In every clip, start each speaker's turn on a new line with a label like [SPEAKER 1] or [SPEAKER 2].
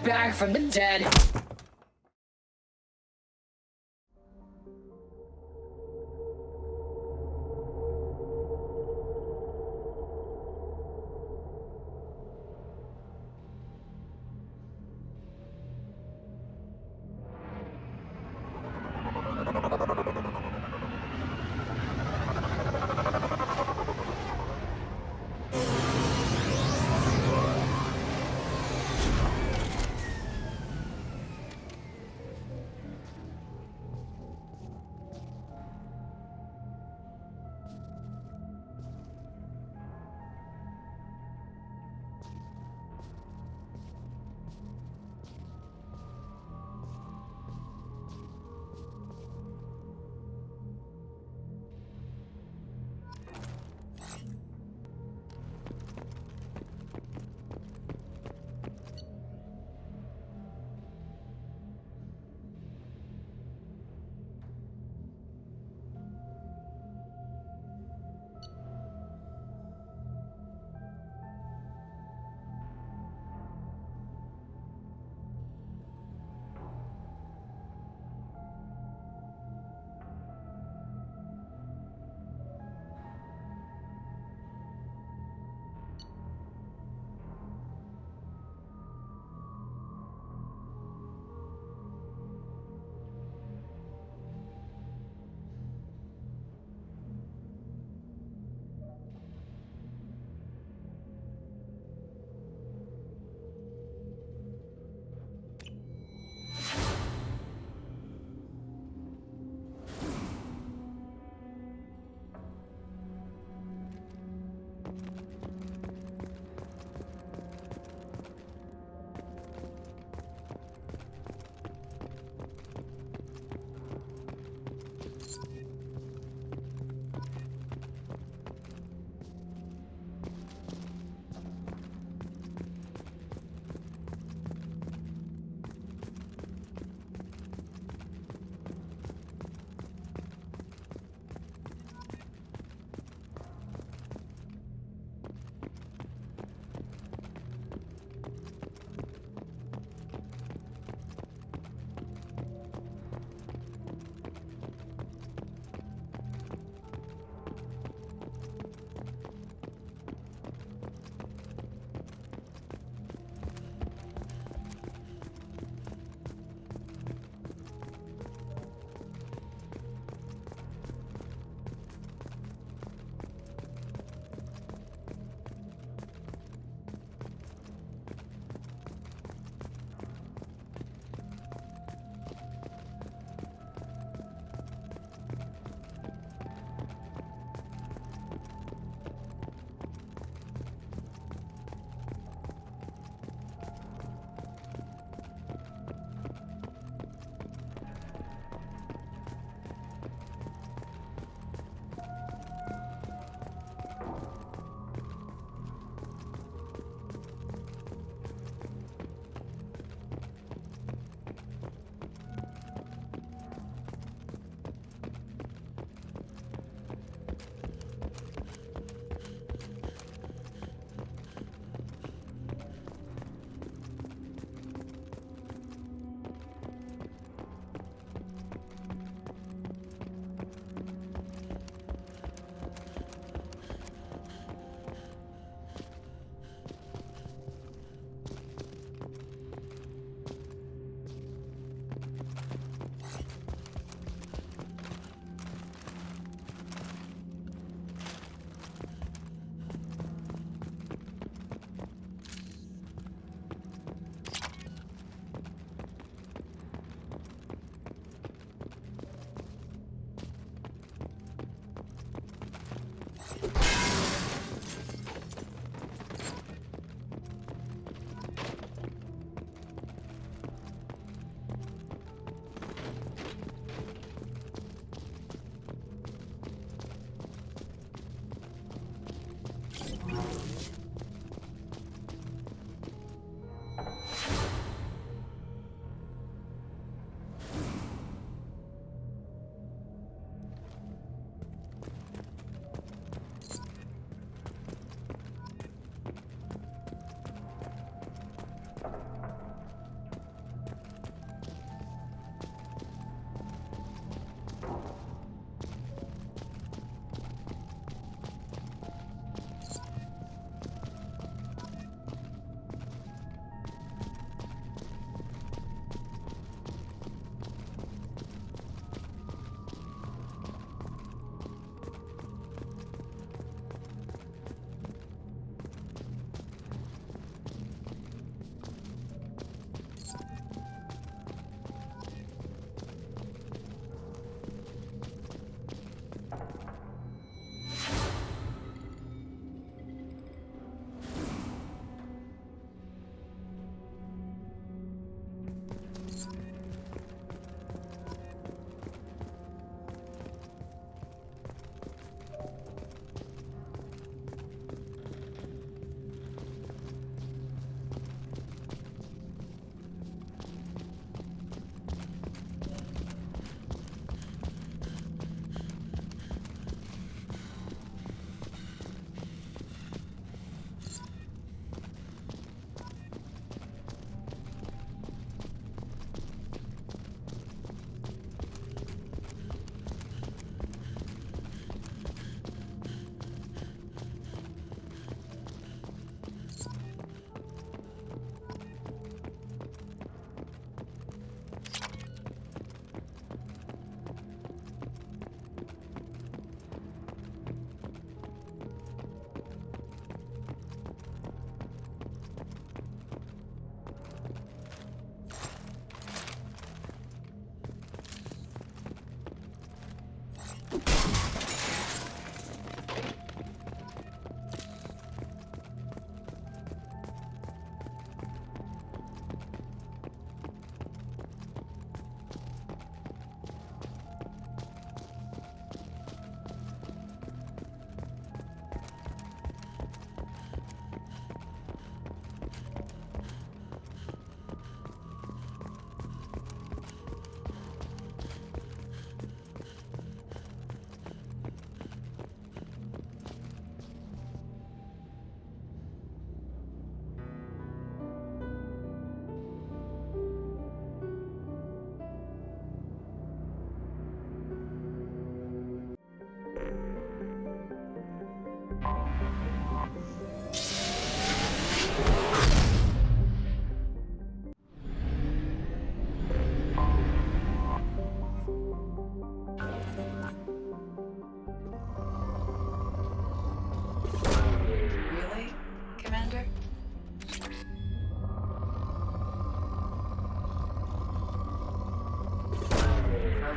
[SPEAKER 1] back from the dead.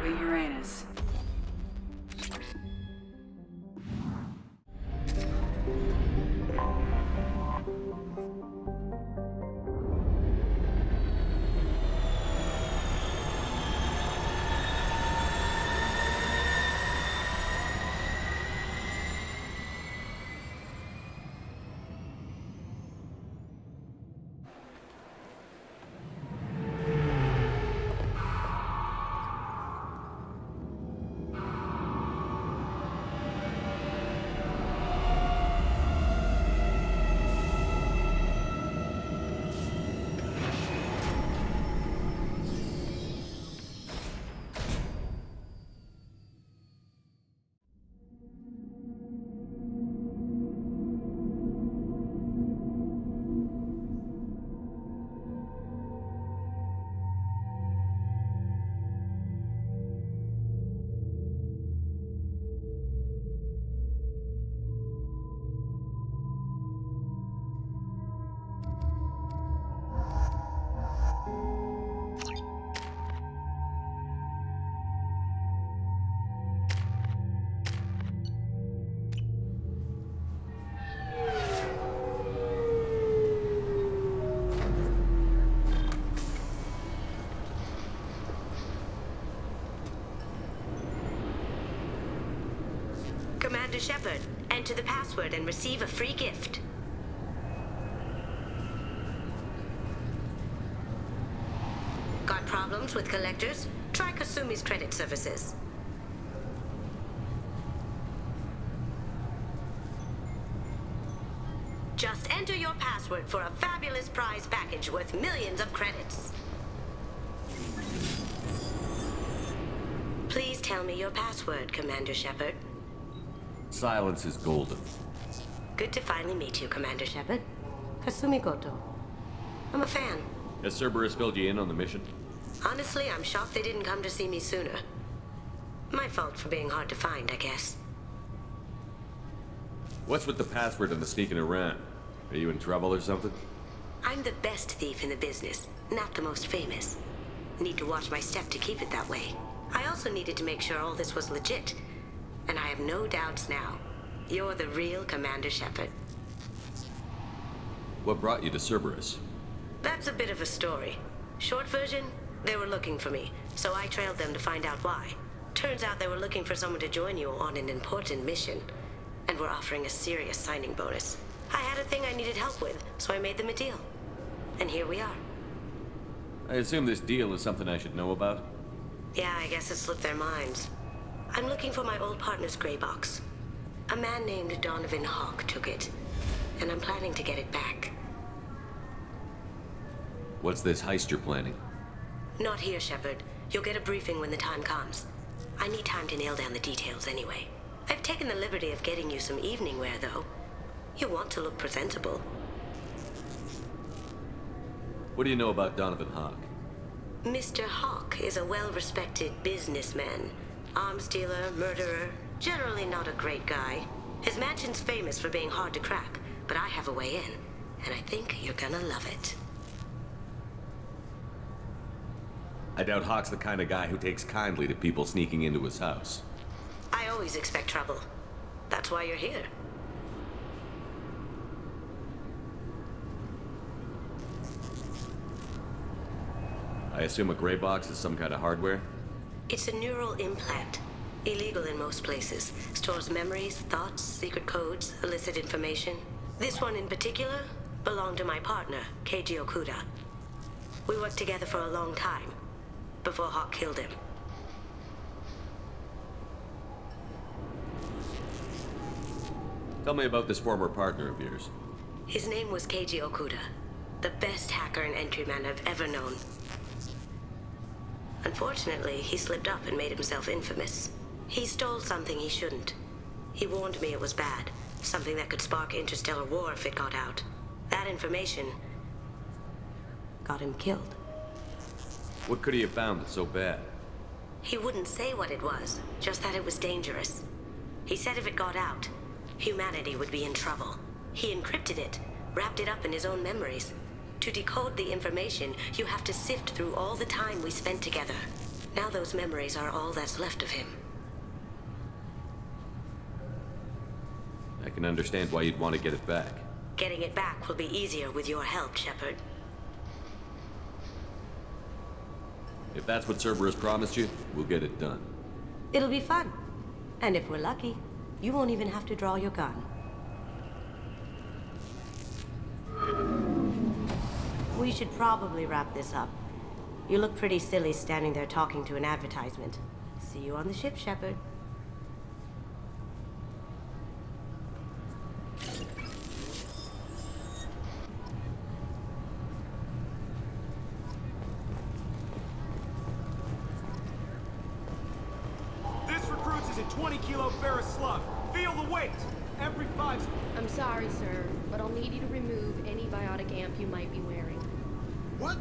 [SPEAKER 1] orbiting Uranus.
[SPEAKER 2] Commander Shepard, enter the password and receive a free gift. Got problems with collectors? Try Kasumi's credit services. Just enter your password for a fabulous prize package worth millions of credits. Please tell me your password, Commander Shepard.
[SPEAKER 3] Silence is golden.
[SPEAKER 2] Good to finally meet you, Commander Shepard. Kasumi Goto. I'm a fan.
[SPEAKER 3] Has Cerberus filled you in on the mission?
[SPEAKER 2] Honestly, I'm shocked they didn't come to see me sooner. My fault for being hard to find, I guess.
[SPEAKER 3] What's with the password and the sneaking around? Are you in trouble or something?
[SPEAKER 2] I'm the best thief in the business, not the most famous. Need to watch my step to keep it that way. I also needed to make sure all this was legit. And I have no doubts now. You're the real Commander Shepard.
[SPEAKER 3] What brought you to Cerberus?
[SPEAKER 2] That's a bit of a story. Short version, they were looking for me, so I trailed them to find out why. Turns out they were looking for someone to join you on an important mission, and were offering a serious signing bonus. I had a thing I needed help with, so I made them a deal. And here we are.
[SPEAKER 3] I assume this deal is something I should know about?
[SPEAKER 2] Yeah, I guess it slipped their minds. I'm looking for my old partner's gray box. A man named Donovan Hawk took it, and I'm planning to get it back.
[SPEAKER 3] What's this heist you're planning?
[SPEAKER 2] Not here, Shepard. You'll get a briefing when the time comes. I need time to nail down the details anyway. I've taken the liberty of getting you some evening wear, though. You want to look presentable.
[SPEAKER 3] What do you know about Donovan Hawk?
[SPEAKER 2] Mr. Hawk is a well-respected businessman. Arms dealer, murderer, generally not a great guy. His mansion's famous for being hard to crack, but I have a way in, and I think you're gonna love it.
[SPEAKER 3] I doubt Hawk's the kind of guy who takes kindly to people sneaking into his house.
[SPEAKER 2] I always expect trouble. That's why you're here.
[SPEAKER 3] I assume a gray box is some kind of hardware?
[SPEAKER 2] It's a neural implant. Illegal in most places. Stores memories, thoughts, secret codes, illicit information. This one in particular belonged to my partner, Keiji Okuda. We worked together for a long time, before Hawk killed him.
[SPEAKER 3] Tell me about this former partner of yours.
[SPEAKER 2] His name was Keiji Okuda, the best hacker and entryman I've ever known. Unfortunately, he slipped up and made himself infamous. He stole something he shouldn't. He warned me it was bad, something that could spark interstellar war if it got out. That information got him killed.
[SPEAKER 3] What could he have found that's so bad?
[SPEAKER 2] He wouldn't say what it was, just that it was dangerous. He said if it got out, humanity would be in trouble. He encrypted it, wrapped it up in his own memories. To decode the information, you have to sift through all the time we spent together. Now those memories are all that's left of him.
[SPEAKER 3] I can understand why you'd want to get it back.
[SPEAKER 2] Getting it back will be easier with your help, Shepard.
[SPEAKER 3] If that's what Cerberus promised you, we'll get it done.
[SPEAKER 2] It'll be fun. And if we're lucky, you won't even have to draw your gun. We should probably wrap this up. You look pretty silly standing there talking to an advertisement. See you on the ship, Shepard.
[SPEAKER 1] This recruits is a 20-kilo ferrous slug. Feel the weight. Every 5...
[SPEAKER 4] I'm sorry, sir, but I'll need you to remove any biotic amp you might be wearing.
[SPEAKER 5] What?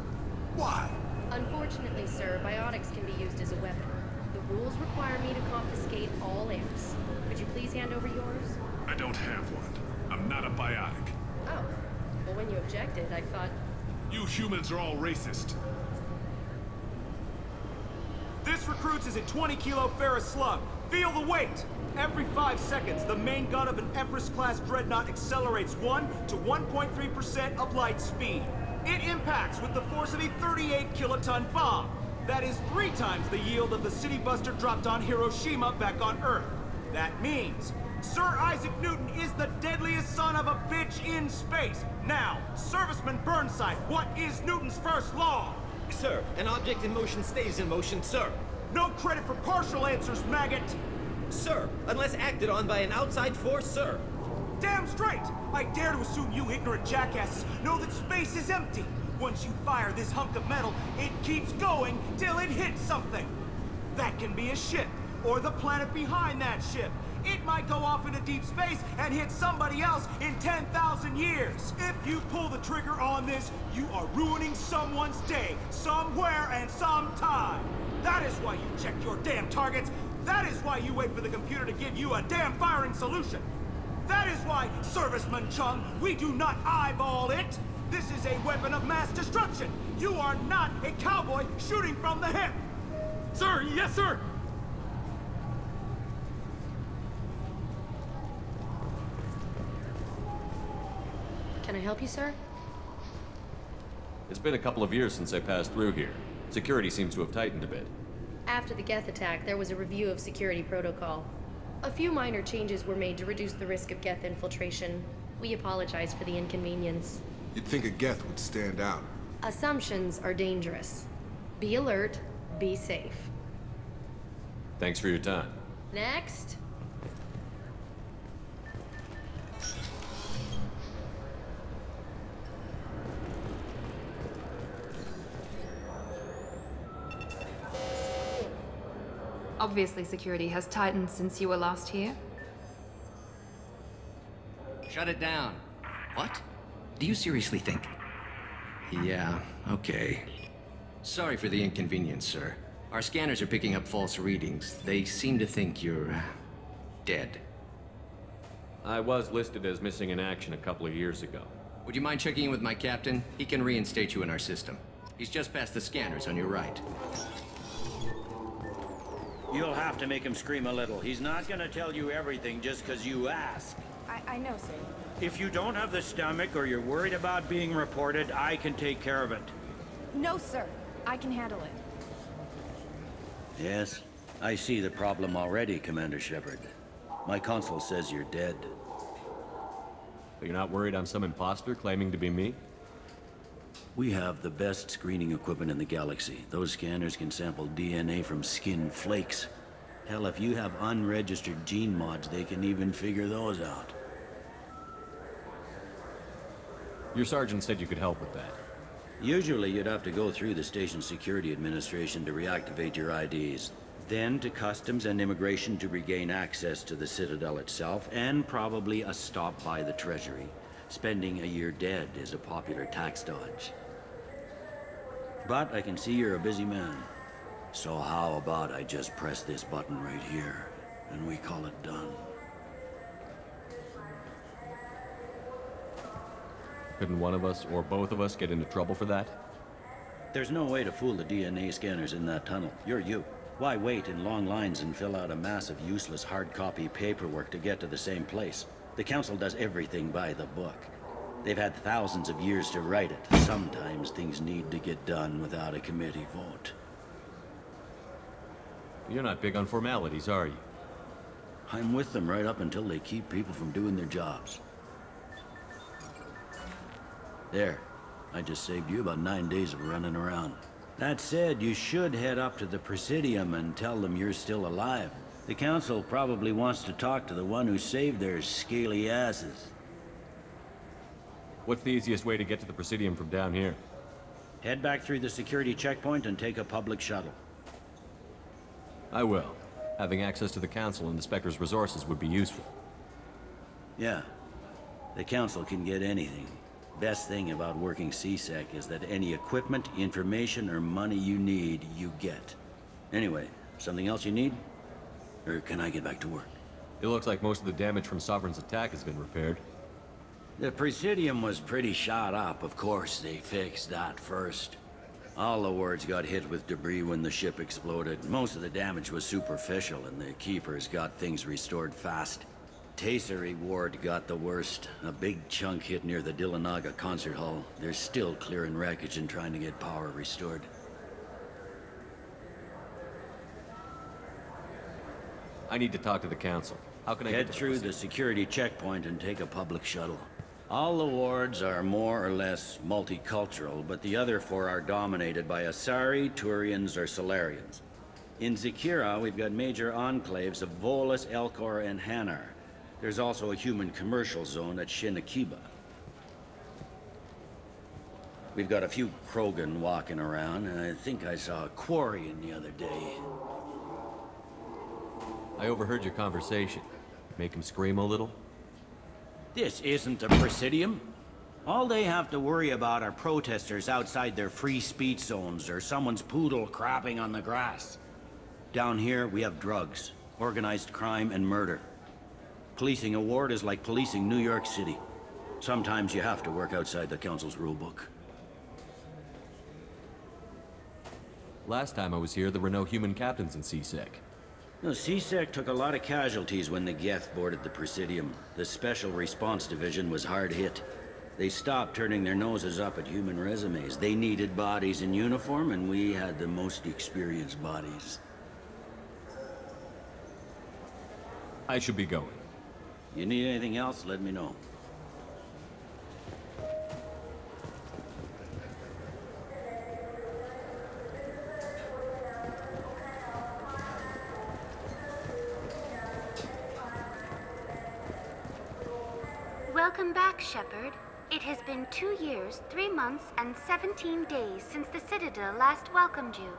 [SPEAKER 5] Why?
[SPEAKER 4] Unfortunately, sir, biotics can be used as a weapon. The rules require me to confiscate all amps. Could you please hand over yours?
[SPEAKER 5] I don't have one. I'm not a biotic.
[SPEAKER 4] Oh. Well, when you objected, I thought...
[SPEAKER 5] You humans are all racist.
[SPEAKER 1] This recruits is a 20-kilo ferrous slug. Feel the weight. Every 5 seconds, the main gun of an Everest-class dreadnought accelerates 1 to 1.3% of light speed. It impacts with the force of a 38-kiloton bomb. That is 3 times the yield of the city buster dropped on Hiroshima back on Earth. That means Sir Isaac Newton is the deadliest son of a bitch in space. Now, Serviceman Burnside, what is Newton's first law?
[SPEAKER 6] Sir, an object in motion stays in motion, sir.
[SPEAKER 1] No credit for partial answers, maggot!
[SPEAKER 6] Sir, unless acted on by an outside force, sir.
[SPEAKER 1] Damn straight! I dare to assume you ignorant jackasses know that space is empty. Once you fire this hunk of metal, it keeps going till it hits something. That can be a ship, or the planet behind that ship. It might go off into deep space and hit somebody else in 10,000 years. If you pull the trigger on this, you are ruining someone's day, somewhere and sometime. That is why you check your damn targets. That is why you wait for the computer to give you a damn firing solution. That is why, Serviceman Chung, we do not eyeball it. This is a weapon of mass destruction. You are not a cowboy shooting from the hip.
[SPEAKER 5] Sir, yes, sir!
[SPEAKER 4] Can I help you, sir?
[SPEAKER 3] It's been a couple of years since I passed through here. Security seems to have tightened a bit.
[SPEAKER 4] After the Geth attack, there was a review of security protocol. A few minor changes were made to reduce the risk of Geth infiltration. We apologize for the inconvenience.
[SPEAKER 5] You'd think a Geth would stand out.
[SPEAKER 4] Assumptions are dangerous. Be alert, be safe.
[SPEAKER 3] Thanks for your time.
[SPEAKER 4] Next.
[SPEAKER 7] Obviously, security has tightened since you were last here.
[SPEAKER 8] Shut it down. What? Do you seriously think? Yeah, okay. Sorry for the inconvenience, sir. Our scanners are picking up false readings. They seem to think you're... dead.
[SPEAKER 3] I was listed as missing in action a couple of years ago.
[SPEAKER 8] Would you mind checking in with my captain? He can reinstate you in our system. He's just past the scanners on your right.
[SPEAKER 9] You'll have to make him scream a little. He's not gonna tell you everything just because you ask.
[SPEAKER 7] I know, sir.
[SPEAKER 9] If you don't have the stomach or you're worried about being reported, I can take care of it.
[SPEAKER 7] No, sir. I can handle it.
[SPEAKER 9] Yes, I see the problem already, Commander Shepard. My console says you're dead.
[SPEAKER 3] But you're not worried I'm some imposter claiming to be me?
[SPEAKER 9] We have the best screening equipment in the galaxy. Those scanners can sample DNA from skin flakes. Hell, if you have unregistered gene mods, they can even figure those out.
[SPEAKER 3] Your sergeant said you could help with that.
[SPEAKER 9] Usually, you'd have to go through the station security administration to reactivate your IDs. Then to customs and immigration to regain access to the Citadel itself, and probably a stop by the Treasury. Spending a year dead is a popular tax dodge. But I can see you're a busy man. So how about I just press this button right here, and we call it done?
[SPEAKER 3] Couldn't one of us, or both of us, get into trouble for that?
[SPEAKER 9] There's no way to fool the DNA scanners in that tunnel. You're you. Why wait in long lines and fill out a massive useless hard copy paperwork to get to the same place? The Council does everything by the book. They've had thousands of years to write it. Sometimes things need to get done without a committee vote.
[SPEAKER 10] You're not big on formalities, are you?
[SPEAKER 9] I'm with them right up until they keep people from doing their jobs. There. I just saved you about 9 days of running around. That said, you should head up to the Presidium and tell them you're still alive. The Council probably wants to talk to the one who saved their scaly asses.
[SPEAKER 10] What's the easiest way to get to the Presidium from down here?
[SPEAKER 9] Head back through the security checkpoint and take a public shuttle.
[SPEAKER 10] I will. Having access to the Council and the Spectre's resources would be useful.
[SPEAKER 9] Yeah. The Council can get anything. Best thing about working CSEC is that any equipment, information, or money you need, you get. Anyway, something else you need? Or can I get back to work?
[SPEAKER 10] It looks like most of the damage from Sovereign's attack has been repaired.
[SPEAKER 9] The Presidium was pretty shot up. Of course, they fixed that first. All the wards got hit with debris when the ship exploded. Most of the damage was superficial, and the Keepers got things restored fast. Tasery Ward got the worst. A big chunk hit near the Dillanaga concert hall. They're still clearing wreckage and trying to get power restored.
[SPEAKER 10] I need to talk to the Council. How can I
[SPEAKER 9] Head
[SPEAKER 10] get to
[SPEAKER 9] through the security checkpoint and take a public shuttle. All the wards are more or less multicultural, but the other four are dominated by Asari, Turians, or Solarians. In Zakira, we've got major enclaves of Volus, Elcor, and Hanar. There's also a human commercial zone at Shinakiba. We've got a few Krogan walking around, and I think I saw a Quarian the other day.
[SPEAKER 10] I overheard your conversation. Make him scream a little?
[SPEAKER 9] This isn't a Presidium. All they have to worry about are protesters outside their free speech zones or someone's poodle crapping on the grass. Down here, we have drugs, organized crime, and murder. Policing a ward is like policing New York City. Sometimes you have to work outside the Council's rulebook.
[SPEAKER 10] Last time I was here, there were no human captains in CSEC.
[SPEAKER 9] No, CSEC took a lot of casualties when the Geth boarded the Presidium. The Special Response Division was hard hit. They stopped turning their noses up at human resumes. They needed bodies in uniform, and we had the most experienced bodies.
[SPEAKER 10] I should be going.
[SPEAKER 9] You need anything else, let me know.
[SPEAKER 11] Welcome back, Shepard. It has been 2 years, 3 months, and 17 days since the Citadel last welcomed you.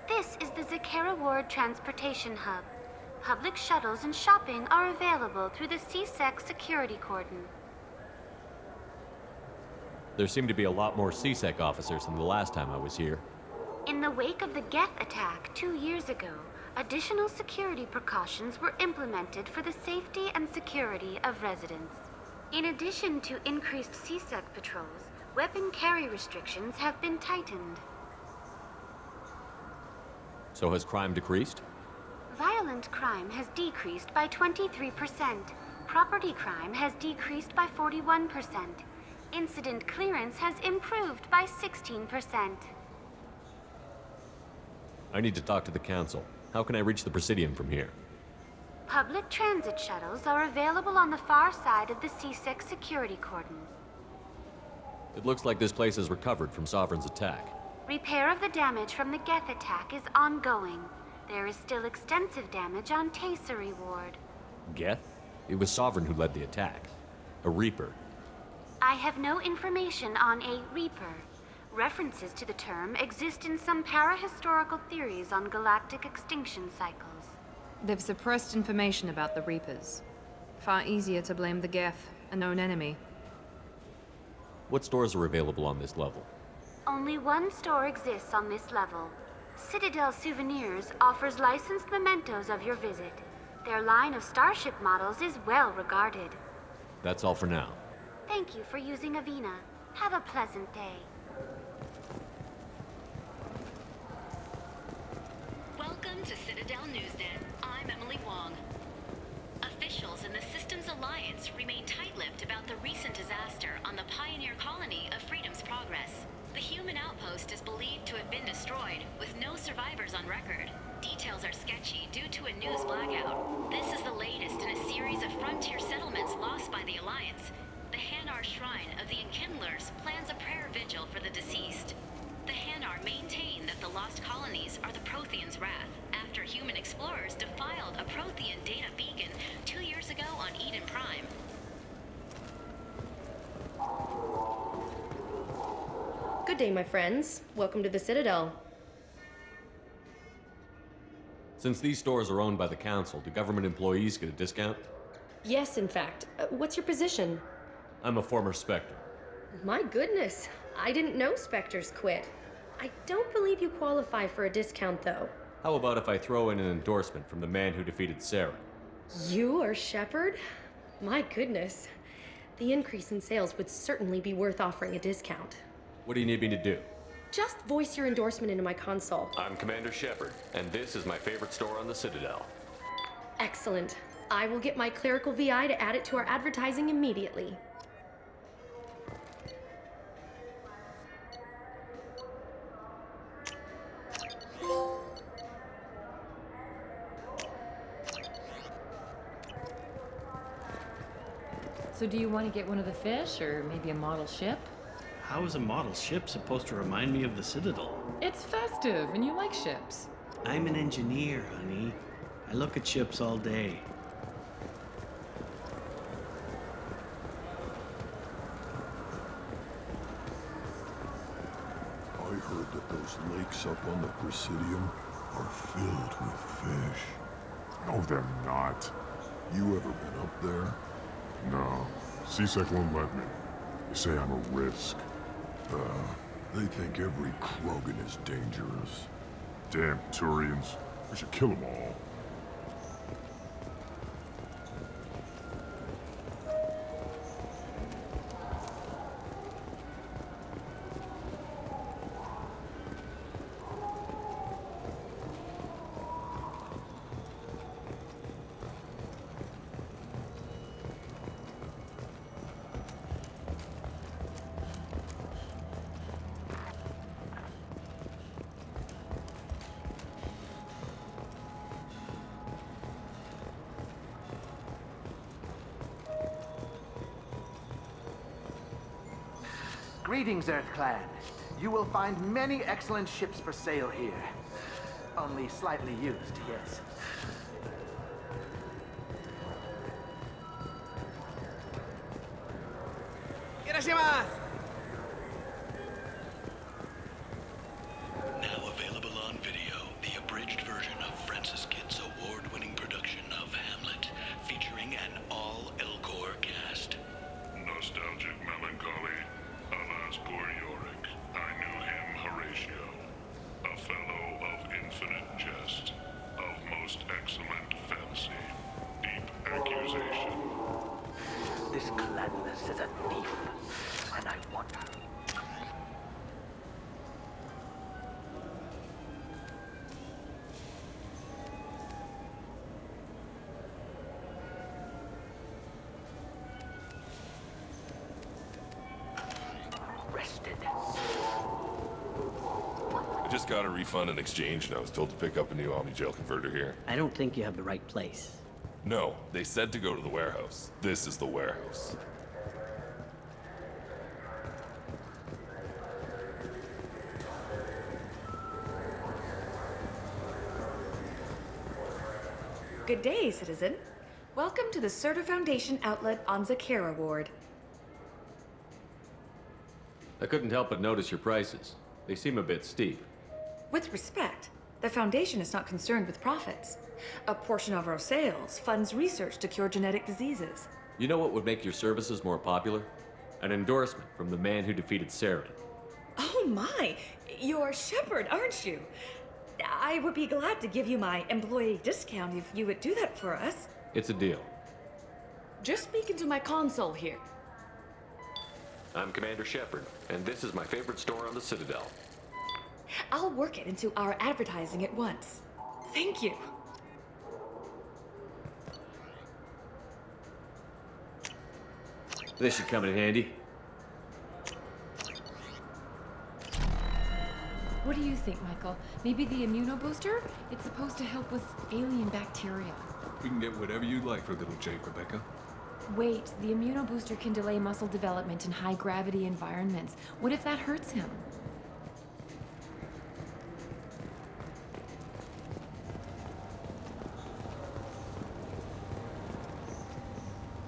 [SPEAKER 11] This is the Zakera Ward Transportation Hub. Public shuttles and shopping are available through the CSEC security cordon.
[SPEAKER 10] There seem to be a lot more CSEC officers than the last time I was here.
[SPEAKER 11] In the wake of the Geth attack 2 years ago, additional security precautions were implemented for the safety and security of residents. In addition to increased CSEC patrols, weapon carry restrictions have been tightened.
[SPEAKER 10] So has crime decreased?
[SPEAKER 11] Violent crime has decreased by 23%. Property crime has decreased by 41%. Incident clearance has improved by 16%.
[SPEAKER 10] I need to talk to the Council. How can I reach the Presidium from here?
[SPEAKER 11] Public transit shuttles are available on the far side of the CSEC security cordon.
[SPEAKER 10] It looks like this place has recovered from Sovereign's attack.
[SPEAKER 11] Repair of the damage from the Geth attack is ongoing. There is still extensive damage on Tasery Ward.
[SPEAKER 10] Geth? It was Sovereign who led the attack. A Reaper.
[SPEAKER 11] I have no information on a Reaper. References to the term exist in some parahistorical theories on galactic extinction cycles.
[SPEAKER 7] They've suppressed information about the Reapers. Far easier to blame the Geth, a known enemy.
[SPEAKER 10] What stores are available on this level?
[SPEAKER 11] Only one store exists on this level. Citadel Souvenirs offers licensed mementos of your visit. Their line of starship models is well regarded.
[SPEAKER 10] That's all for now.
[SPEAKER 11] Thank you for using Avina. Have a pleasant day.
[SPEAKER 12] Welcome to Citadel Newsnet. I'm Emily Wong. Officials in the Systems Alliance remain tight-lipped about the recent disaster on the pioneer colony of Freedom's Progress. The human outpost is believed to have been destroyed, with no survivors on record. Details are sketchy due to a news blackout. This is the latest in a series of frontier settlements lost by the Alliance. The Hanar Shrine of the Enkindlers plans a prayer vigil for the deceased. The Hanar maintain that the lost colonies are the Protheans' wrath, after human explorers defiled a Prothean data beacon 2 years ago on Eden Prime.
[SPEAKER 4] Good day, my friends. Welcome to the Citadel.
[SPEAKER 10] Since these stores are owned by the Council, do government employees get a discount?
[SPEAKER 4] Yes, in fact. What's your position?
[SPEAKER 10] I'm a former Spectre.
[SPEAKER 4] My goodness, I didn't know Spectres quit. I don't believe you qualify for a discount, though.
[SPEAKER 10] How about if I throw in an endorsement from the man who defeated Saren?
[SPEAKER 4] You are Shepard? My goodness. The increase in sales would certainly be worth offering a discount.
[SPEAKER 10] What do you need me to do?
[SPEAKER 4] Just voice your endorsement into my console.
[SPEAKER 10] I'm Commander Shepard, and this is my favorite store on the Citadel.
[SPEAKER 4] Excellent. I will get my clerical VI to add it to our advertising immediately.
[SPEAKER 13] So do you want to get one of the fish, or maybe a model ship?
[SPEAKER 14] How is a model ship supposed to remind me of the Citadel?
[SPEAKER 13] It's festive, and you like ships.
[SPEAKER 14] I'm an engineer, honey. I look at ships all day.
[SPEAKER 15] I heard that those lakes up on the Presidium are filled with fish.
[SPEAKER 16] No, they're not.
[SPEAKER 15] You ever been up there?
[SPEAKER 16] No. CSEC won't let me. They say I'm a risk.
[SPEAKER 15] They think every Krogan is dangerous.
[SPEAKER 16] Damn Turians. We should kill them all.
[SPEAKER 17] Greetings, Earth Clan. You will find many excellent ships for sale here. Only slightly used, yes.
[SPEAKER 6] Irashimasu!
[SPEAKER 18] Now available on video, the abridged version of Francis Kidd's award-winning production of Hamlet, featuring an all-Elcor cast.
[SPEAKER 16] Nostalgic melancholy. Alas, poor Yorick. I knew him, Horatio. A fellow of infinite jest, of most excellent fancy, deep accusation.
[SPEAKER 17] This gladness is a thief, and I want her.
[SPEAKER 16] I just got a refund and exchange, and I was told to pick up a new Omni-Gel converter here.
[SPEAKER 19] I don't think you have the right place.
[SPEAKER 16] No, they said to go to the warehouse. This is the warehouse.
[SPEAKER 20] Good day, citizen. Welcome to the Certa Foundation outlet on Zakera Ward.
[SPEAKER 10] I couldn't help but notice your prices. They seem a bit steep.
[SPEAKER 20] With respect, the Foundation is not concerned with profits. A portion of our sales funds research to cure genetic diseases.
[SPEAKER 10] You know what would make your services more popular? An endorsement from the man who defeated Saren.
[SPEAKER 20] Oh my! You're Shepard, aren't you? I would be glad to give you my employee discount if you would do that for us.
[SPEAKER 10] It's a deal.
[SPEAKER 20] Just speak into my console here.
[SPEAKER 10] I'm Commander Shepard, and this is my favorite store on the Citadel.
[SPEAKER 20] I'll work it into our advertising at once. Thank you.
[SPEAKER 10] This should come in handy.
[SPEAKER 13] What do you think, Michael? Maybe the immunobooster? It's supposed to help with alien bacteria.
[SPEAKER 15] We can get whatever you like for little Jake, Rebecca.
[SPEAKER 13] Wait, the immunobooster can delay muscle development in high-gravity environments. What if that hurts him?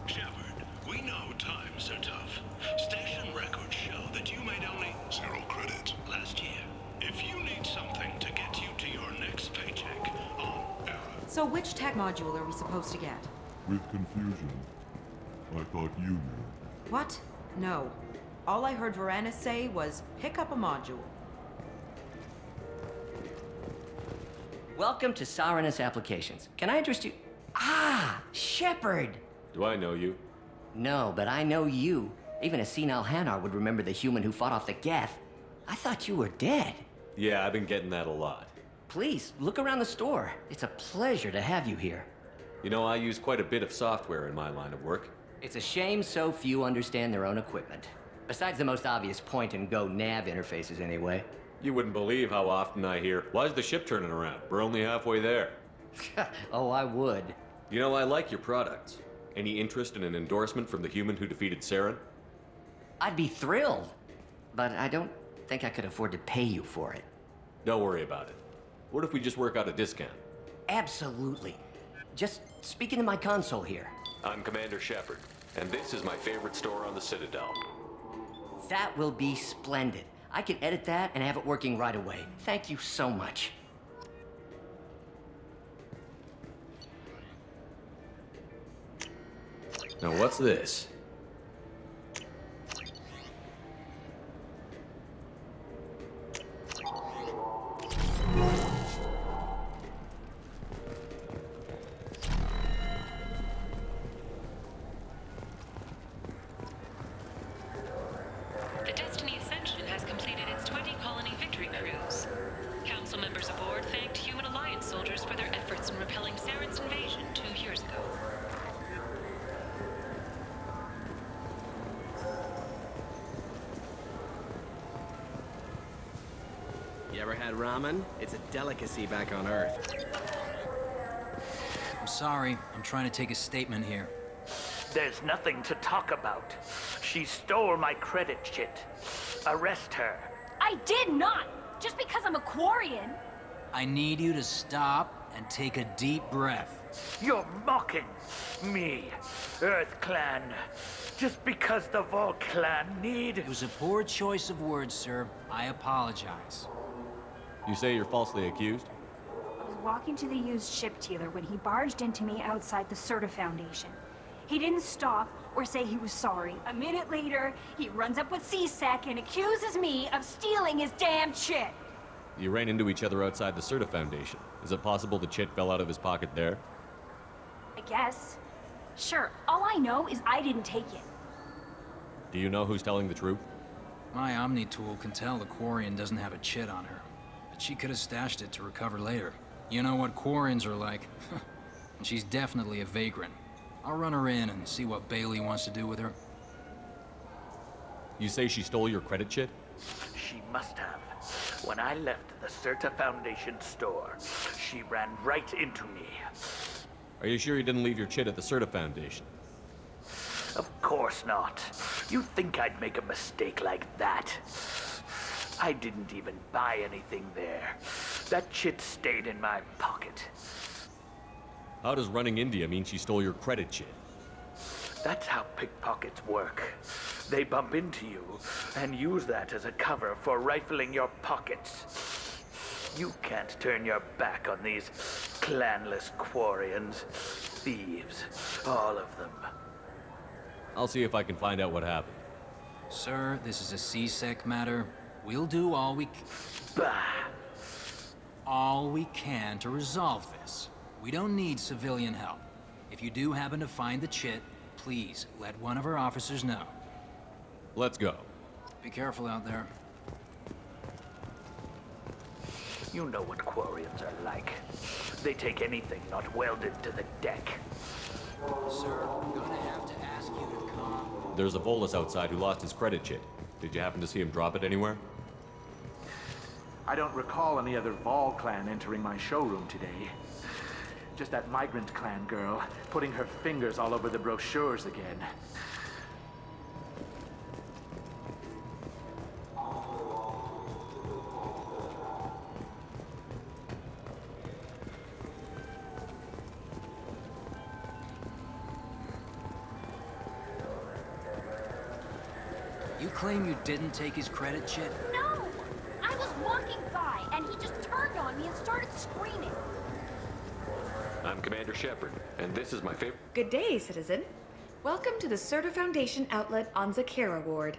[SPEAKER 18] Shepard, we know times are tough. Station records show that you made only 0 credits last year. If you need something to get you to your next paycheck on Era.
[SPEAKER 21] So which tech module are we supposed to get?
[SPEAKER 15] With confusion. I thought you knew.
[SPEAKER 21] What? No. All I heard Varanus say was, pick up a module.
[SPEAKER 8] Welcome to Saranus Applications. Can I interest you? Ah, Shepard!
[SPEAKER 10] Do I know you?
[SPEAKER 8] No, but I know you. Even a senile Hanar would remember the human who fought off the Geth. I thought you were dead.
[SPEAKER 10] Yeah, I've been getting that a lot.
[SPEAKER 8] Please, look around the store. It's a pleasure to have you here.
[SPEAKER 10] You know, I use quite a bit of software in my line of work.
[SPEAKER 8] It's a shame so few understand their own equipment. Besides the most obvious point-and-go nav interfaces, anyway.
[SPEAKER 10] You wouldn't believe how often I hear, "Why's the ship turning around? We're only halfway there."
[SPEAKER 8] Oh, I would.
[SPEAKER 10] You know, I like your products. Any interest in an endorsement from the human who defeated Saren?
[SPEAKER 8] I'd be thrilled. But I don't think I could afford to pay you for it.
[SPEAKER 10] Don't worry about it. What if we just work out a discount?
[SPEAKER 8] Absolutely. Just speak into my console here.
[SPEAKER 10] I'm Commander Shepard, and this is my favorite store on the Citadel.
[SPEAKER 8] That will be splendid. I can edit that and have it working right away. Thank you so much.
[SPEAKER 10] Now what's this?
[SPEAKER 12] The Destiny Ascension has completed its 20-colony victory cruise. Council members aboard thanked Human Alliance soldiers for their efforts in repelling Saren's invasion 2 years ago.
[SPEAKER 6] You ever had ramen? It's a delicacy back on Earth.
[SPEAKER 22] I'm sorry. I'm trying to take a statement here.
[SPEAKER 23] There's nothing to talk about. She stole my credit chit. Arrest her.
[SPEAKER 24] I did not! Just because I'm a Quarian.
[SPEAKER 22] I need you to stop and take a deep breath.
[SPEAKER 23] You're mocking me, Earth Clan. Just because the Vol Clan need...
[SPEAKER 22] It was a poor choice of words, sir. I apologize.
[SPEAKER 10] You say you're falsely accused?
[SPEAKER 24] I was walking to the used ship dealer when he barged into me outside the Serta Foundation. He didn't stop or say he was sorry. A minute later, he runs up with C-Sec and accuses me of stealing his damn chit.
[SPEAKER 10] You ran into each other outside the Serta Foundation. Is it possible the chit fell out of his pocket there?
[SPEAKER 24] I guess. Sure, all I know is I didn't take it.
[SPEAKER 10] Do you know who's telling the truth?
[SPEAKER 22] My Omni tool can tell the Quarian doesn't have a chit on her. But she could have stashed it to recover later. You know what Quarians are like. And she's definitely a vagrant. I'll run her in and see what Bailey wants to do with her.
[SPEAKER 10] You say she stole your credit chit?
[SPEAKER 23] She must have. When I left the Serta Foundation store, she ran right into me.
[SPEAKER 10] Are you sure you didn't leave your chit at the Serta Foundation?
[SPEAKER 23] Of course not. You think I'd make a mistake like that? I didn't even buy anything there. That chit stayed in my pocket.
[SPEAKER 10] How does running India mean she stole your credit chit?
[SPEAKER 23] That's how pickpockets work. They bump into you and use that as a cover for rifling your pockets. You can't turn your back on these clanless Quarians. Thieves, all of them.
[SPEAKER 10] I'll see if I can find out what happened.
[SPEAKER 22] Sir, this is a C-Sec matter. We'll do all we can to resolve this. We don't need civilian help. If you do happen to find the chit, please let one of our officers know.
[SPEAKER 10] Let's go.
[SPEAKER 22] Be careful out there.
[SPEAKER 23] You know what Quarians are like. They take anything not welded to the deck.
[SPEAKER 22] Sir, I'm gonna have to ask you to come.
[SPEAKER 10] There's a Volus outside who lost his credit chit. Did you happen to see him drop it anywhere?
[SPEAKER 17] I don't recall any other Vol clan entering my showroom today. Just that migrant clan girl putting her fingers all over the brochures again.
[SPEAKER 22] You claim you didn't take his credit chit?
[SPEAKER 24] No! I was walking by, and he just turned on me and started screaming.
[SPEAKER 10] I'm Commander Shepard, and this is my favorite...
[SPEAKER 20] Good day, citizen. Welcome to the Serta Foundation outlet on Zakera Ward.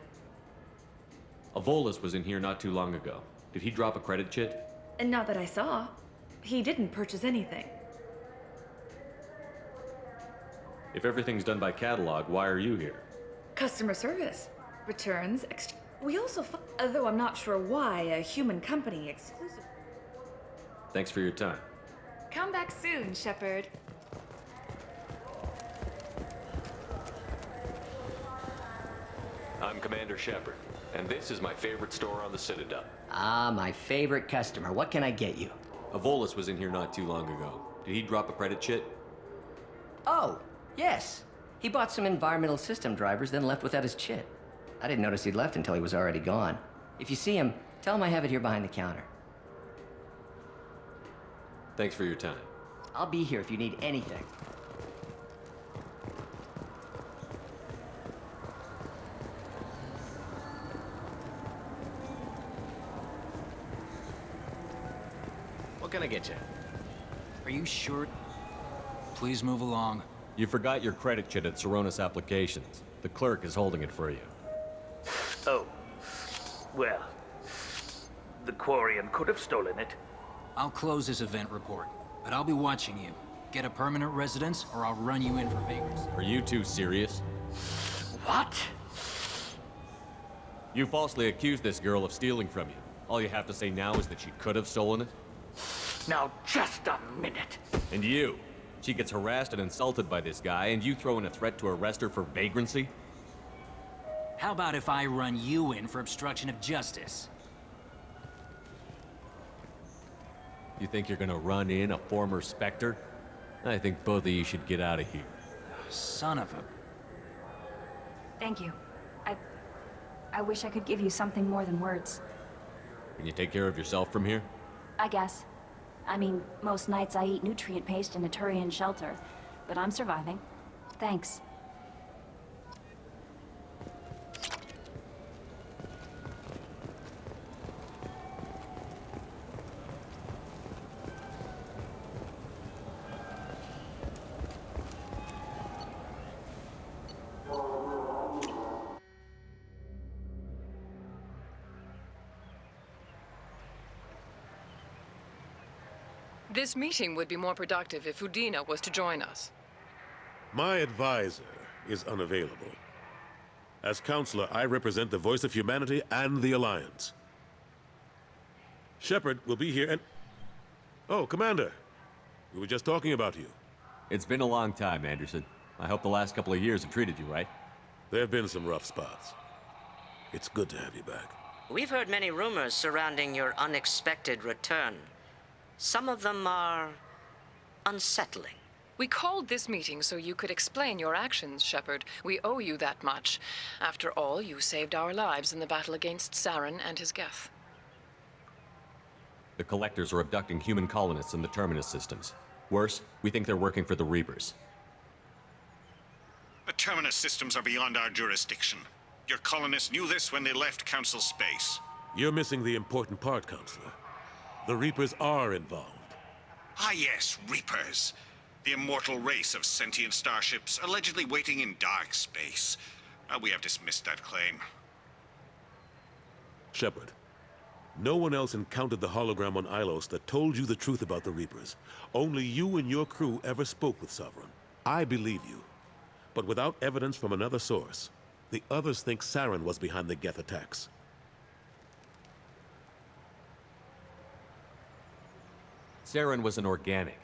[SPEAKER 10] A Volus was in here not too long ago. Did he drop a credit chit?
[SPEAKER 20] And not that I saw. He didn't purchase anything.
[SPEAKER 10] If everything's done by catalog, why are you here?
[SPEAKER 20] Customer service. Returns, we also, though I'm not sure why, a human company exclusive.
[SPEAKER 10] Thanks for your time.
[SPEAKER 20] Come back soon, Shepard.
[SPEAKER 10] I'm Commander Shepard, and this is my favorite store on the Citadel.
[SPEAKER 19] Ah, my favorite customer. What can I get you?
[SPEAKER 10] A Volus was in here not too long ago. Did he drop a credit chit?
[SPEAKER 19] Oh, yes. He bought some environmental system drivers, then left without his chit. I didn't notice he'd left until he was already gone. If you see him, tell him I have it here behind the counter.
[SPEAKER 10] Thanks for your time.
[SPEAKER 19] I'll be here if you need anything.
[SPEAKER 6] What can I get you?
[SPEAKER 22] Are you sure? Please move along.
[SPEAKER 10] You forgot your credit chit at Saronis Applications. The clerk is holding it for you.
[SPEAKER 23] Oh. Well, the Quarian could have stolen it.
[SPEAKER 22] I'll close this event report, but I'll be watching you. Get a permanent residence, or I'll run you in for vagrancy.
[SPEAKER 10] Are you two serious?
[SPEAKER 23] What?
[SPEAKER 10] You falsely accused this girl of stealing from you. All you have to say now is that she could have stolen it?
[SPEAKER 23] Now, just a minute.
[SPEAKER 10] And you? She gets harassed and insulted by this guy, and you throw in a threat to arrest her for vagrancy?
[SPEAKER 22] How about if I run you in for obstruction of justice?
[SPEAKER 10] You think you're gonna run in a former Spectre? I think both of you should get out of here.
[SPEAKER 22] Son of a...
[SPEAKER 24] Thank you. I wish I could give you something more than words.
[SPEAKER 10] Can you take care of yourself from here?
[SPEAKER 24] I guess. I mean, most nights I eat nutrient paste in a Turian shelter, but I'm surviving. Thanks.
[SPEAKER 1] This meeting would be more productive if Udina was to join us.
[SPEAKER 16] My advisor is unavailable. As counselor, I represent the voice of humanity and the Alliance. Shepard will be here and... Oh, Commander. We were just talking about you.
[SPEAKER 10] It's been a long time, Anderson. I hope the last couple of years have treated you right.
[SPEAKER 16] There have been some rough spots. It's good to have you back.
[SPEAKER 2] We've heard many rumors surrounding your unexpected return. Some of them are unsettling.
[SPEAKER 1] We called this meeting so you could explain your actions, Shepard. We owe you that much. After all, you saved our lives in the battle against Saren and his Geth.
[SPEAKER 10] The Collectors are abducting human colonists in the Terminus systems. Worse, we think they're working for the Reapers.
[SPEAKER 18] The Terminus systems are beyond our jurisdiction. Your colonists knew this when they left Council space.
[SPEAKER 16] You're missing the important part, Counselor. The Reapers are involved.
[SPEAKER 18] Ah yes, Reapers. The immortal race of sentient starships allegedly waiting in dark space. We have dismissed that claim.
[SPEAKER 16] Shepard, no one else encountered the hologram on Ilos that told you the truth about the Reapers. Only you and your crew ever spoke with Sovereign. I believe you. But without evidence from another source, the others think Saren was behind the Geth attacks.
[SPEAKER 10] Saren was an organic.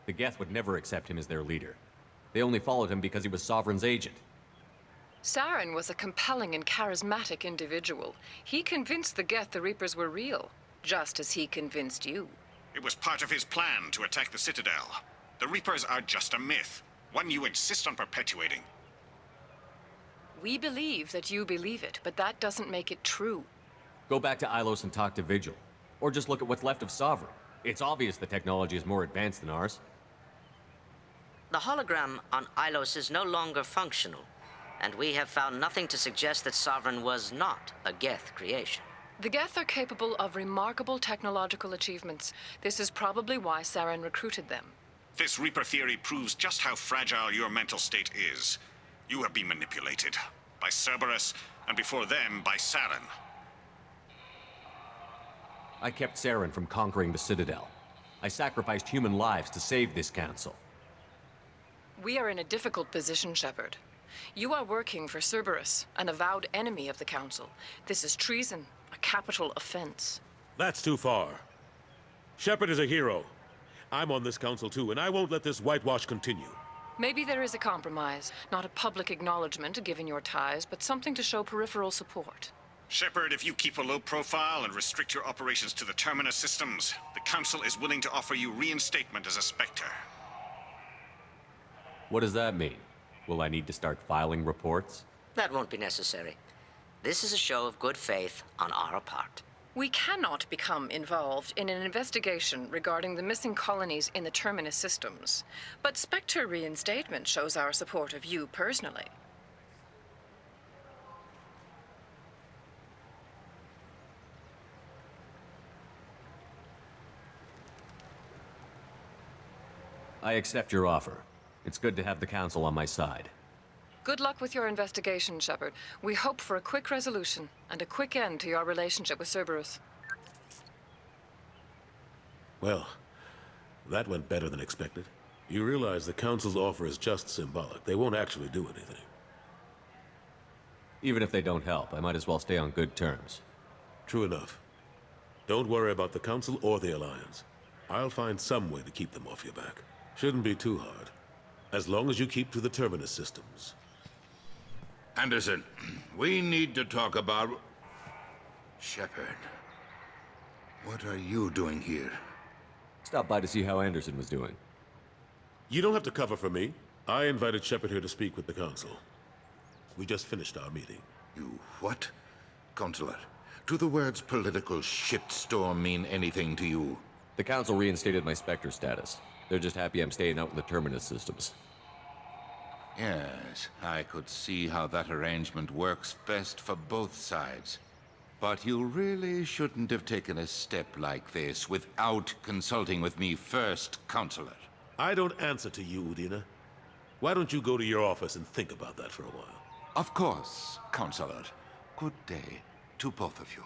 [SPEAKER 10] The Geth would never accept him as their leader. They only followed him because he was Sovereign's agent.
[SPEAKER 1] Saren was a compelling and charismatic individual. He convinced the Geth the Reapers were real, just as he convinced you.
[SPEAKER 3] It was part of his plan to attack the Citadel. The Reapers are just a myth, one you insist on perpetuating.
[SPEAKER 1] We believe that you believe it, but that doesn't make it true.
[SPEAKER 10] Go back to Ilos and talk to Vigil. Or just look at what's left of Sovereign. It's obvious the technology is more advanced than ours.
[SPEAKER 2] The hologram on Ilos is no longer functional, and we have found nothing to suggest that Sovereign was not a Geth creation.
[SPEAKER 1] The Geth are capable of remarkable technological achievements. This is probably why Saren recruited them.
[SPEAKER 3] This Reaper theory proves just how fragile your mental state is. You have been manipulated by Cerberus, and before them, by Saren.
[SPEAKER 10] I kept Saren from conquering the Citadel. I sacrificed human lives to save this council.
[SPEAKER 1] We are in a difficult position, Shepard. You are working for Cerberus, an avowed enemy of the Council. This is treason, a capital offense.
[SPEAKER 16] That's too far. Shepard is a hero. I'm on this council too, and I won't let this whitewash continue.
[SPEAKER 1] Maybe there is a compromise, not a public acknowledgement given your ties, but something to show peripheral support.
[SPEAKER 3] Shepard, if you keep a low profile and restrict your operations to the Terminus systems, the Council is willing to offer you reinstatement as a Spectre.
[SPEAKER 10] What does that mean? Will I need to start filing reports?
[SPEAKER 2] That won't be necessary. This is a show of good faith on our part.
[SPEAKER 1] We cannot become involved in an investigation regarding the missing colonies in the Terminus systems, but Spectre reinstatement shows our support of you personally.
[SPEAKER 10] I accept your offer. It's good to have the Council on my side.
[SPEAKER 1] Good luck with your investigation, Shepard. We hope for a quick resolution and a quick end to your relationship with Cerberus.
[SPEAKER 16] Well, that went better than expected. You realize the Council's offer is just symbolic. They won't actually do anything.
[SPEAKER 10] Even if they don't help, I might as well stay on good terms.
[SPEAKER 16] True enough. Don't worry about the Council or the Alliance. I'll find some way to keep them off your back. Shouldn't be too hard. As long as you keep to the Terminus systems.
[SPEAKER 18] Anderson, we need to talk about... Shepard. What are you doing here?
[SPEAKER 10] Stop by to see how Anderson was doing.
[SPEAKER 16] You don't have to cover for me. I invited Shepard here to speak with the Council. We just finished our meeting.
[SPEAKER 18] You what? Consular, do the words political shitstorm mean anything to you?
[SPEAKER 10] The Council reinstated my Spectre status. They're just happy I'm staying out in the Terminus systems.
[SPEAKER 18] Yes, I could see how that arrangement works best for both sides. But you really shouldn't have taken a step like this without consulting with me first, Consular.
[SPEAKER 16] I don't answer to you, Udina. Why don't you go to your office and think about that for a while?
[SPEAKER 18] Of course, Consular. Good day to both of you.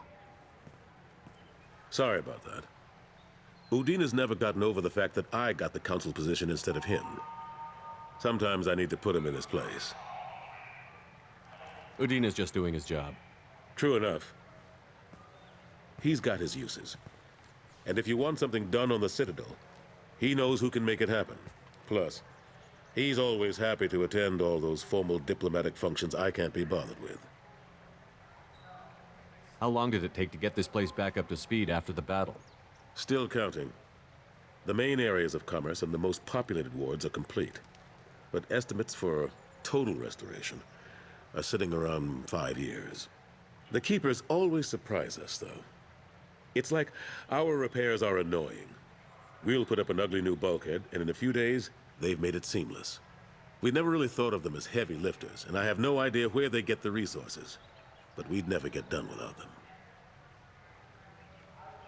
[SPEAKER 16] Sorry about that. Udina's never gotten over the fact that I got the Council position instead of him. Sometimes I need to put him in his place.
[SPEAKER 10] Udina's just doing his job.
[SPEAKER 16] True enough. He's got his uses. And if you want something done on the Citadel, he knows who can make it happen. Plus, he's always happy to attend all those formal diplomatic functions I can't be bothered with.
[SPEAKER 10] How long did it take to get this place back up to speed after the battle?
[SPEAKER 16] Still counting. The main areas of commerce and the most populated wards are complete. But estimates for total restoration are sitting around 5 years. The Keepers always surprise us, though. It's like our repairs are annoying. We'll put up an ugly new bulkhead, and in a few days, they've made it seamless. We never really thought of them as heavy lifters, and I have no idea where they get the resources. But we'd never get done without them.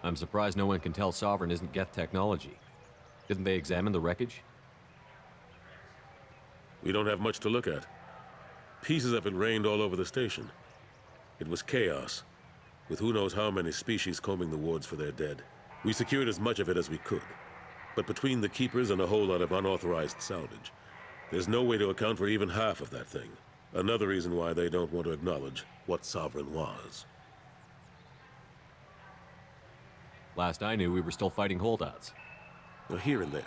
[SPEAKER 10] I'm surprised no one can tell Sovereign isn't Geth technology. Didn't they examine the wreckage?
[SPEAKER 16] We don't have much to look at. Pieces of it rained all over the station. It was chaos, with who knows how many species combing the wards for their dead. We secured as much of it as we could. But between the Keepers and a whole lot of unauthorized salvage, there's no way to account for even half of that thing. Another reason why they don't want to acknowledge what Sovereign was.
[SPEAKER 10] Last I knew, we were still fighting holdouts.
[SPEAKER 16] here and there.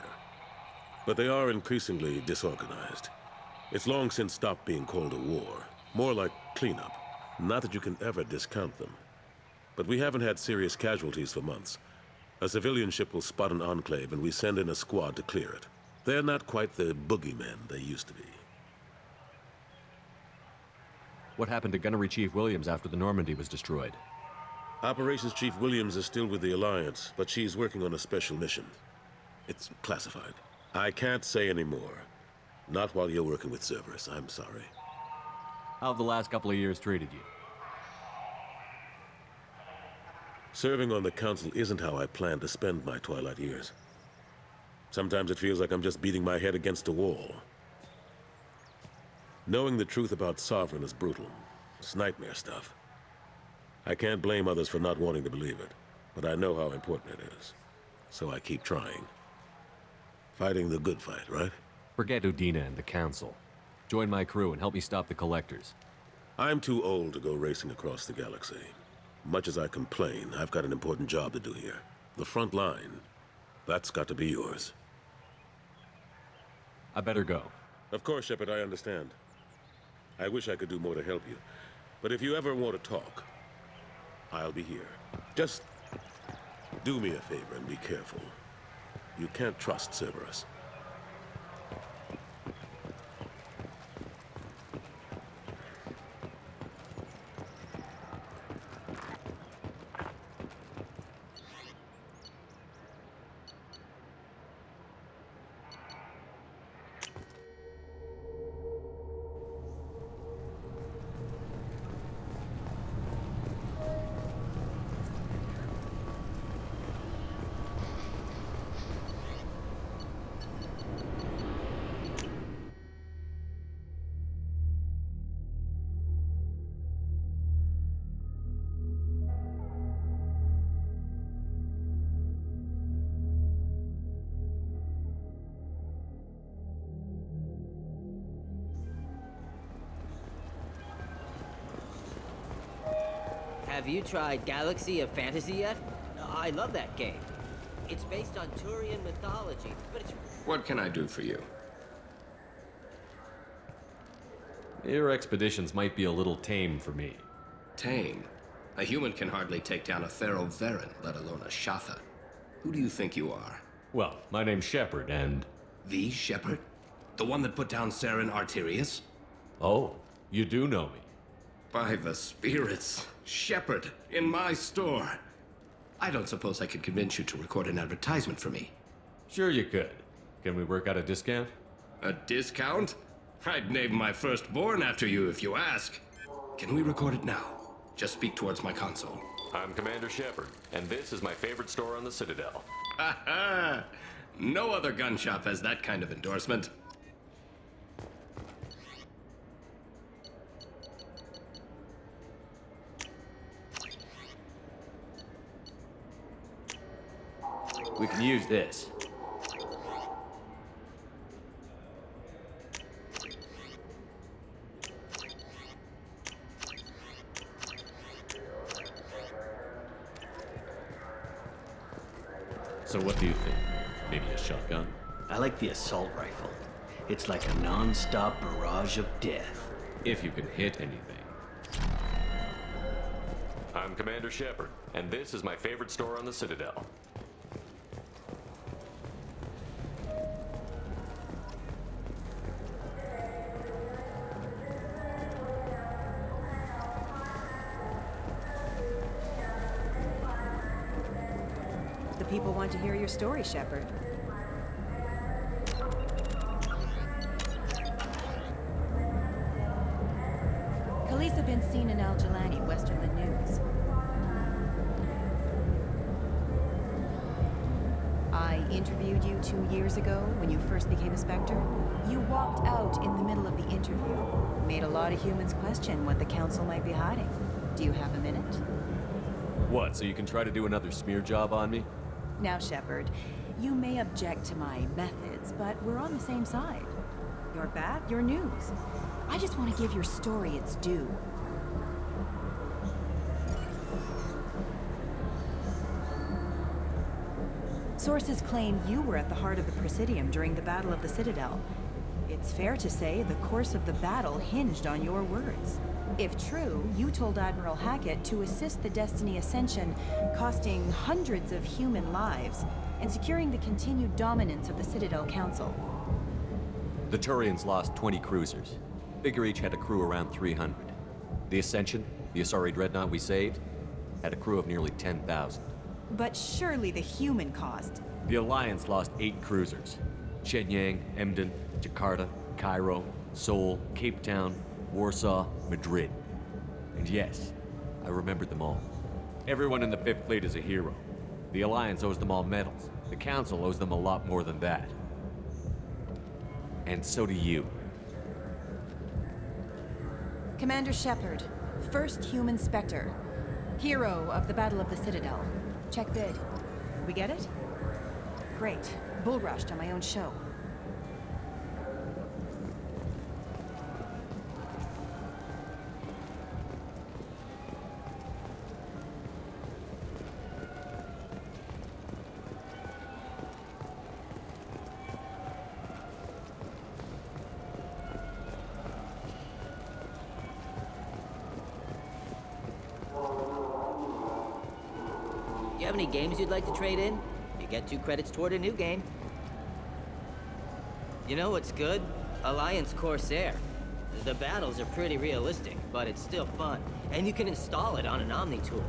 [SPEAKER 16] But they are increasingly disorganized. It's long since stopped being called a war. More like cleanup. Not that you can ever discount them. But we haven't had serious casualties for months. A civilian ship will spot an enclave and we send in a squad to clear it. They're not quite the boogeymen they used to be.
[SPEAKER 10] What happened to Gunnery Chief Williams after the Normandy was destroyed?
[SPEAKER 16] Operations Chief Williams is still with the Alliance, but she's working on a special mission. It's classified. I can't say any more. Not while you're working with Cerberus, I'm sorry.
[SPEAKER 10] How have the last couple of years treated you?
[SPEAKER 16] Serving on the Council isn't how I plan to spend my twilight years. Sometimes it feels like I'm just beating my head against a wall. Knowing the truth about Sovereign is brutal. It's nightmare stuff. I can't blame others for not wanting to believe it, but I know how important it is. So I keep trying. Fighting the good fight, right?
[SPEAKER 10] Forget Udina and the Council. Join my crew and help me stop the Collectors.
[SPEAKER 16] I'm too old to go racing across the galaxy. Much as I complain, I've got an important job to do here. The front line, that's got to be yours.
[SPEAKER 10] I better go.
[SPEAKER 16] Of course, Shepard, I understand. I wish I could do more to help you. But if you ever want to talk, I'll be here. Just do me a favor and be careful. You can't trust Cerberus.
[SPEAKER 5] Have you tried Galaxy of Fantasy yet? I love that game. It's based on Turian mythology, but it's...
[SPEAKER 7] What can I do for you?
[SPEAKER 10] Your expeditions might be a little tame for me.
[SPEAKER 7] Tame? A human can hardly take down a Thero Varen, let alone a Shatha. Who do you think you are?
[SPEAKER 10] Well, my name's Shepard, and...
[SPEAKER 7] The Shepard? The one that put down Saren Arterius?
[SPEAKER 10] Oh, you do know me.
[SPEAKER 7] By the spirits. Shepard, in my store. I don't suppose I could convince you to record an advertisement for me.
[SPEAKER 10] Sure you could. Can we work out a discount?
[SPEAKER 7] A discount? I'd name my firstborn after you if you ask. Can we record it now? Just speak towards my console.
[SPEAKER 10] I'm Commander Shepard, and this is my favorite store on the Citadel.
[SPEAKER 7] Ha ha! No other gun shop has that kind of endorsement.
[SPEAKER 10] We can use this. So what do you think? Maybe a shotgun?
[SPEAKER 14] I like the assault rifle. It's like a non-stop barrage of death.
[SPEAKER 10] If you can hit anything. I'm Commander Shepard, and this is my favorite store on the Citadel.
[SPEAKER 21] The people want to hear your story, Shepard. Khaleesa been seen in Al Jelani, Westerland News. I interviewed you 2 years ago when you first became a Spectre. You walked out in the middle of the interview. Made a lot of humans question what the Council might be hiding. Do you have a minute?
[SPEAKER 10] What, so you can try to do another smear job on me?
[SPEAKER 21] Now, Shepard, you may object to my methods, but we're on the same side. You're bad, you're news. I just want to give your story its due. Sources claim you were at the heart of the Presidium during the Battle of the Citadel. It's fair to say the course of the battle hinged on your words. If true, you told Admiral Hackett to assist the Destiny Ascension, costing hundreds of human lives, and securing the continued dominance of the Citadel Council.
[SPEAKER 10] The Turians lost 20 cruisers. Figure each had a crew around 300. The Ascension, the Asari dreadnought we saved, had a crew of nearly 10,000.
[SPEAKER 21] But surely the human cost.
[SPEAKER 10] The Alliance lost 8 cruisers. Shenyang, Emden, Jakarta, Cairo, Seoul, Cape Town, Warsaw, Madrid. And yes, I remembered them all. Everyone in the Fifth Fleet is a hero. The Alliance owes them all medals. The Council owes them a lot more than that. And so do you.
[SPEAKER 21] Commander Shepard, first human Spectre. Hero of the Battle of the Citadel. Check bid. We get it? Great. Bull rushed on my own show.
[SPEAKER 5] You have any games you'd like to trade in? You get 2 credits toward a new game. You know what's good? Alliance Corsair. The battles are pretty realistic, but it's still fun. And you can install it on an Omni tool.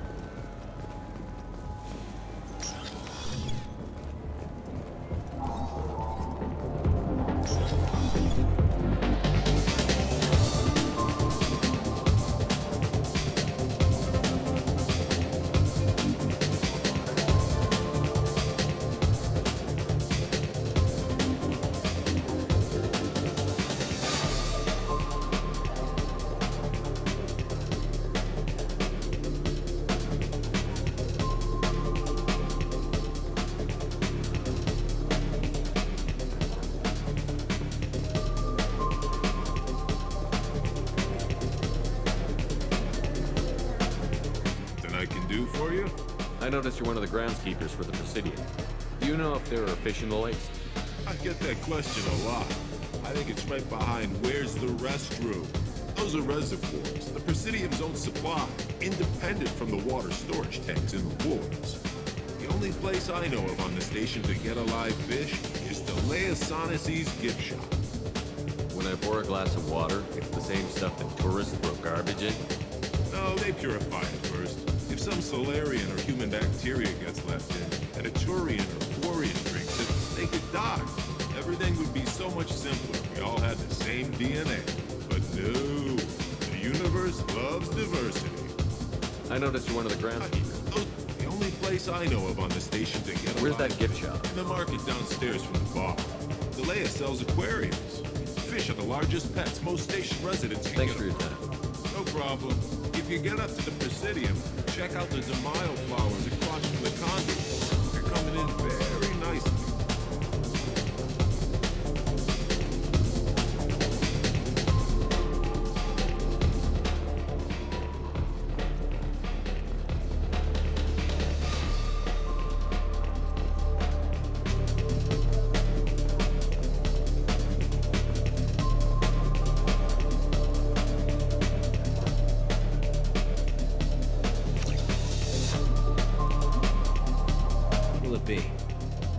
[SPEAKER 10] I noticed you're one of the groundskeepers for the Presidium. Do you know if there are fish in the lakes?
[SPEAKER 15] I get that question a lot. I think it's right behind where's the restroom. Those are reservoirs, the Presidium's own supply, independent from the water storage tanks in the wards. The only place I know of on the station to get a live fish is the Leia Sonasy's gift shop.
[SPEAKER 10] When I pour a glass of water, it's the same stuff that tourists throw garbage in?
[SPEAKER 15] No, they purify it first. If some Solarian or human bacteria gets left in, and a Turian or Quarian drinks it, they could die. Everything would be so much simpler if we all had the same DNA. But no, the universe loves diversity.
[SPEAKER 10] I noticed you're one of the groundskeepers.
[SPEAKER 15] The only place I know of on the station to get
[SPEAKER 10] Where's that gift shop?
[SPEAKER 15] In the market downstairs from the bar. The Leia sells aquariums. Fish are the largest pets most station residents can
[SPEAKER 10] Thanks
[SPEAKER 15] get
[SPEAKER 10] for your time.
[SPEAKER 15] No problem. If you get up to the Presidium, check out the Demaio flowers across from the conduit. They're coming in very nicely.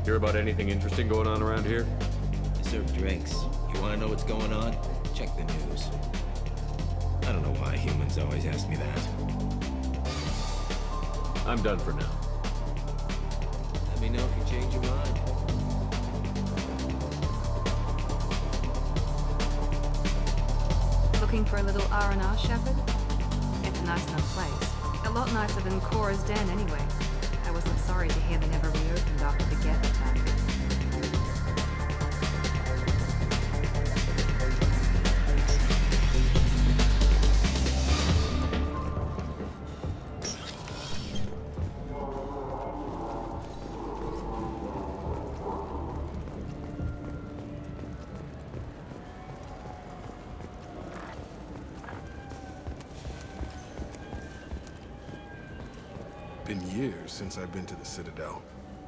[SPEAKER 10] Hear about anything interesting going on around here?
[SPEAKER 6] I serve drinks. You want to know what's going on? Check the news. I don't know why humans always ask me that.
[SPEAKER 10] I'm done for now.
[SPEAKER 6] Let me know if you change your mind.
[SPEAKER 4] Looking for a little R&R, Shepard? It's a nice enough place. A lot nicer than Cora's den, anyway. I wasn't sorry to hear they never reopened after the Geth attack.
[SPEAKER 15] Been years since I've been to the Citadel.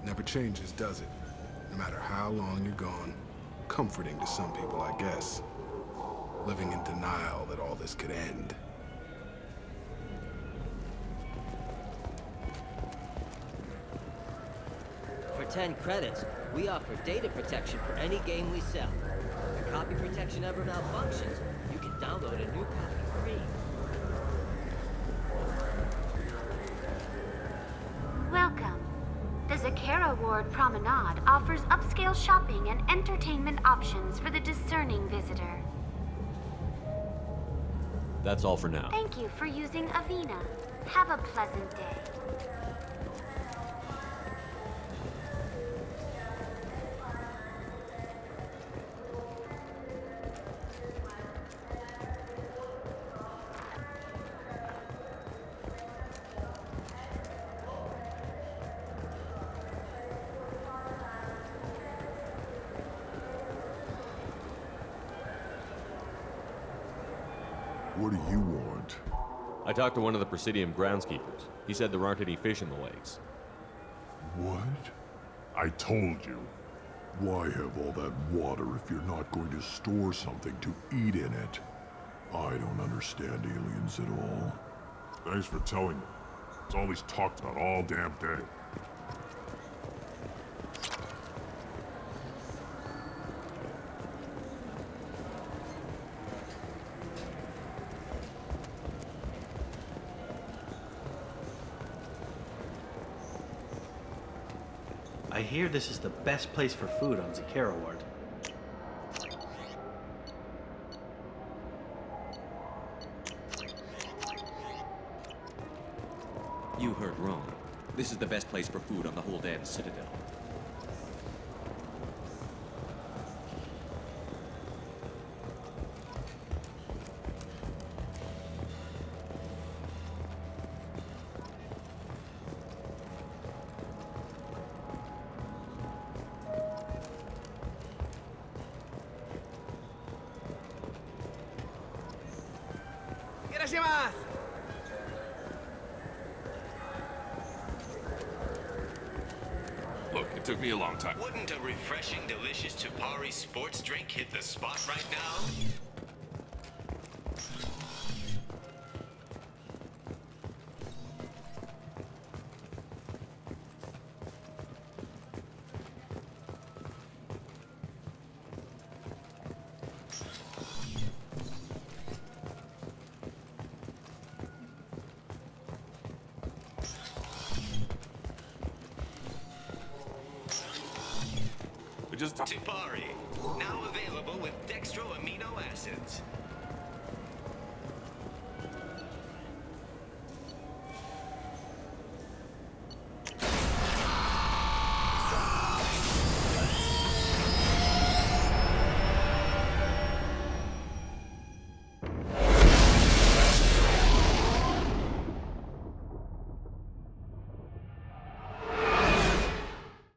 [SPEAKER 8] Never changes, does it? No matter how long you're gone. Comforting to some people, I guess. Living in denial that all this could end.
[SPEAKER 5] For 10 credits, we offer data protection for any game we sell. If copy protection ever malfunctions, you can download a new copy free.
[SPEAKER 12] Welcome. The Zakara Ward Promenade offers upscale shopping and entertainment options for the discerning visitor.
[SPEAKER 10] That's all for now.
[SPEAKER 12] Thank you for using Avina. Have a pleasant day.
[SPEAKER 15] What do you want?
[SPEAKER 10] I talked to one of the Presidium groundskeepers. He said there aren't any fish in the lakes.
[SPEAKER 15] What? I told you. Why have all that water if you're not going to store something to eat in it? I don't understand aliens at all. Thanks for telling me. It's all he's talked about all damn day.
[SPEAKER 14] I hear this is the best place for food on Zakara Ward.
[SPEAKER 6] You heard wrong. This is the best place for food on the whole damn Citadel.
[SPEAKER 15] Look, it took me a long time.
[SPEAKER 9] Wouldn't a refreshing, delicious Chupari sports drink hit the spot right now?
[SPEAKER 15] Just
[SPEAKER 9] Chupari, now available with dextro amino acids.